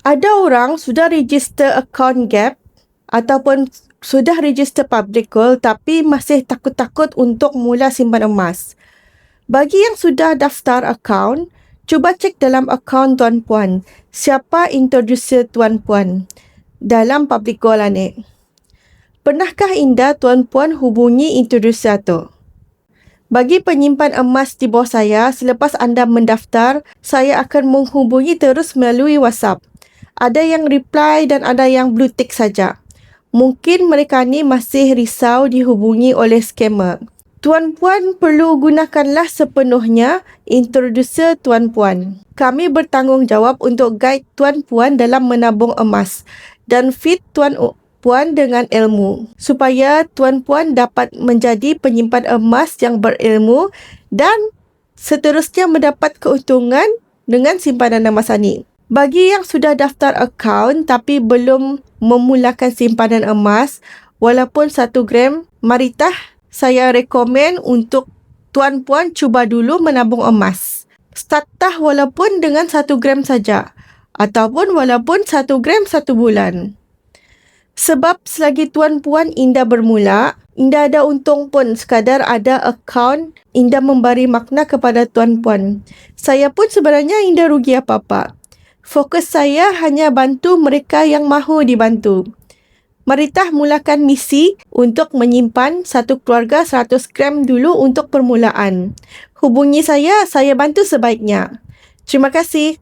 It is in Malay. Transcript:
Ada orang sudah register account Gap ataupun sudah register Public Gold tapi masih takut-takut untuk mula simpan emas. Bagi yang sudah daftar akaun, cuba cek dalam akaun Tuan Puan. Siapa introducer Tuan Puan dalam Public Gold ni? Pernahkah Indah Tuan Puan hubungi introducer tu? Bagi penyimpan emas di bawah saya, selepas anda mendaftar, saya akan menghubungi terus melalui WhatsApp. Ada yang reply dan ada yang blue tick saja. Mungkin mereka ni masih risau dihubungi oleh scammer. Tuan Puan perlu gunakanlah sepenuhnya introducer Tuan Puan. Kami bertanggungjawab untuk guide Tuan Puan dalam menabung emas dan feed Tuan Puan dengan ilmu supaya Tuan Puan dapat menjadi penyimpan emas yang berilmu dan seterusnya mendapat keuntungan dengan simpanan emas ini. Bagi yang sudah daftar akaun tapi belum memulakan simpanan emas walaupun 1 gram, maritah saya rekomen untuk Tuan Puan cuba dulu menabung emas. Startah walaupun dengan 1 gram saja ataupun walaupun 1 gram 1 bulan. Sebab selagi Tuan Puan Indah bermula, Indah ada untung pun sekadar ada akaun, Indah memberi makna kepada Tuan Puan. Saya pun sebenarnya Indah rugi apa-apa. Fokus saya hanya bantu mereka yang mahu dibantu. Maritah mulakan misi untuk menyimpan satu keluarga 100 gram dulu untuk permulaan. Hubungi saya bantu sebaiknya. Terima kasih.